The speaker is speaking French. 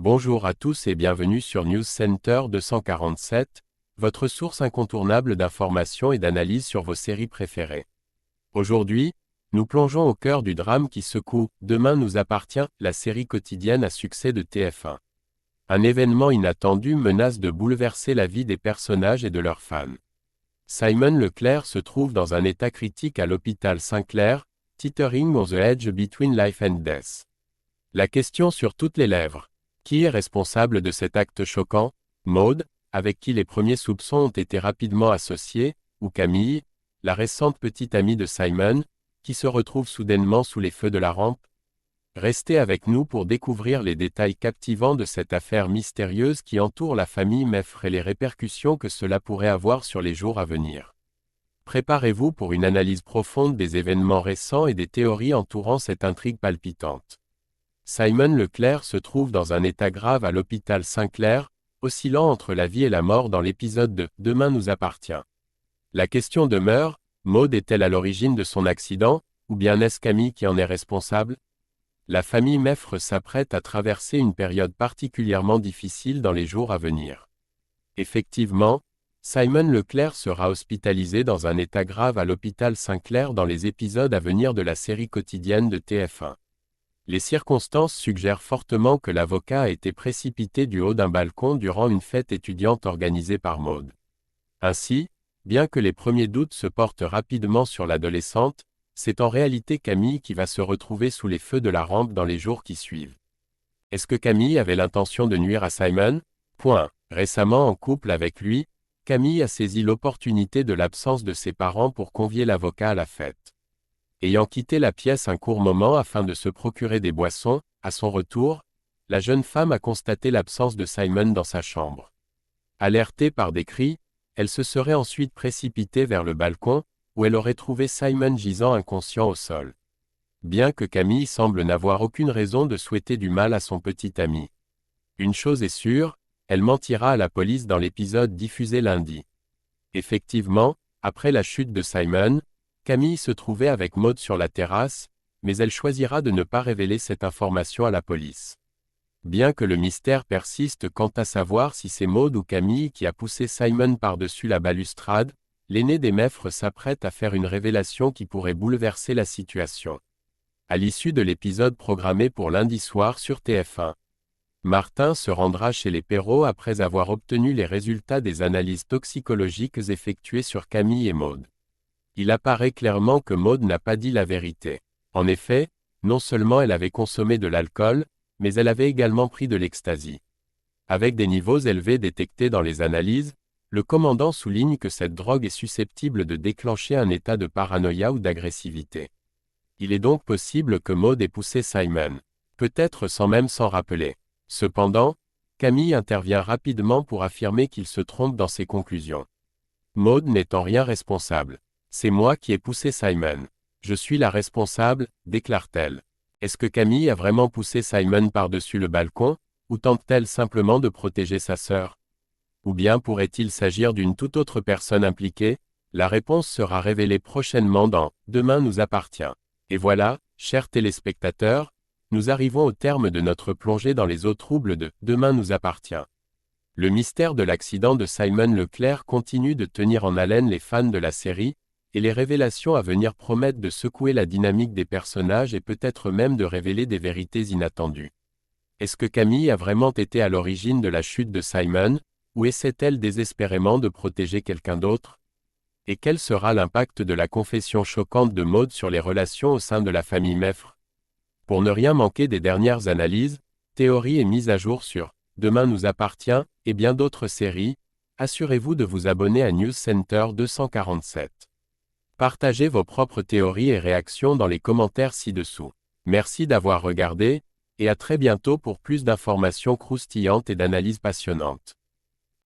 Bonjour à tous et bienvenue sur News Center 247, votre source incontournable d'informations et d'analyses sur vos séries préférées. Aujourd'hui, nous plongeons au cœur du drame qui secoue « Demain nous appartient », la série quotidienne à succès de TF1. Un événement inattendu menace de bouleverser la vie des personnages et de leurs fans. Simon Leclerc se trouve dans un état critique à l'hôpital Saint-Clair, teetering on the edge between life and death. La question sur toutes les lèvres. Qui est responsable de cet acte choquant? Maud, avec qui les premiers soupçons ont été rapidement associés, ou Camille, la récente petite amie de Simon, qui se retrouve soudainement sous les feux de la rampe? Restez avec nous pour découvrir les détails captivants de cette affaire mystérieuse qui entoure la famille Meffre et les répercussions que cela pourrait avoir sur les jours à venir. Préparez-vous pour une analyse profonde des événements récents et des théories entourant cette intrigue palpitante. Simon Leclerc se trouve dans un état grave à l'hôpital Saint-Clair, oscillant entre la vie et la mort dans l'épisode de « Demain nous appartient ». La question demeure, Maud est-elle à l'origine de son accident, ou bien est-ce Camille qui en est responsable? La famille Meffre s'apprête à traverser une période particulièrement difficile dans les jours à venir. Effectivement, Simon Leclerc sera hospitalisé dans un état grave à l'hôpital Saint-Clair dans les épisodes à venir de la série quotidienne de TF1. Les circonstances suggèrent fortement que l'avocat a été précipité du haut d'un balcon durant une fête étudiante organisée par Maud. Ainsi, bien que les premiers doutes se portent rapidement sur l'adolescente, c'est en réalité Camille qui va se retrouver sous les feux de la rampe dans les jours qui suivent. Est-ce que Camille avait l'intention de nuire à Simon? Récemment en couple avec lui, Camille a saisi l'opportunité de l'absence de ses parents pour convier l'avocat à la fête. Ayant quitté la pièce un court moment afin de se procurer des boissons, à son retour, la jeune femme a constaté l'absence de Simon dans sa chambre. Alertée par des cris, elle se serait ensuite précipitée vers le balcon, où elle aurait trouvé Simon gisant inconscient au sol. Bien que Camille semble n'avoir aucune raison de souhaiter du mal à son petit ami. Une chose est sûre, elle mentira à la police dans l'épisode diffusé lundi. Effectivement, après la chute de Simon, Camille se trouvait avec Maud sur la terrasse, mais elle choisira de ne pas révéler cette information à la police. Bien que le mystère persiste quant à savoir si c'est Maud ou Camille qui a poussé Simon par-dessus la balustrade, l'aîné des Meffre s'apprête à faire une révélation qui pourrait bouleverser la situation. À l'issue de l'épisode programmé pour lundi soir sur TF1, Martin se rendra chez les Perrault après avoir obtenu les résultats des analyses toxicologiques effectuées sur Camille et Maud. Il apparaît clairement que Maud n'a pas dit la vérité. En effet, non seulement elle avait consommé de l'alcool, mais elle avait également pris de l'ecstasy. Avec des niveaux élevés détectés dans les analyses, le commandant souligne que cette drogue est susceptible de déclencher un état de paranoïa ou d'agressivité. Il est donc possible que Maud ait poussé Simon, peut-être sans même s'en rappeler. Cependant, Camille intervient rapidement pour affirmer qu'il se trompe dans ses conclusions. Maud n'est en rien responsable. C'est moi qui ai poussé Simon. Je suis la responsable, déclare-t-elle. Est-ce que Camille a vraiment poussé Simon par-dessus le balcon, ou tente-t-elle simplement de protéger sa sœur? Ou bien pourrait-il s'agir d'une toute autre personne impliquée? La réponse sera révélée prochainement dans « Demain nous appartient ». Et voilà, chers téléspectateurs, nous arrivons au terme de notre plongée dans les eaux troubles de « Demain nous appartient ». Le mystère de l'accident de Simon Leclerc continue de tenir en haleine les fans de la série, et les révélations à venir promettent de secouer la dynamique des personnages et peut-être même de révéler des vérités inattendues. Est-ce que Camille a vraiment été à l'origine de la chute de Simon, ou essaie-t-elle désespérément de protéger quelqu'un d'autre? Et quel sera l'impact de la confession choquante de Maud sur les relations au sein de la famille Meffre? Pour ne rien manquer des dernières analyses, théories et mises à jour sur « Demain nous appartient » et bien d'autres séries, assurez-vous de vous abonner à News Center 247. Partagez vos propres théories et réactions dans les commentaires ci-dessous. Merci d'avoir regardé, et à très bientôt pour plus d'informations croustillantes et d'analyses passionnantes.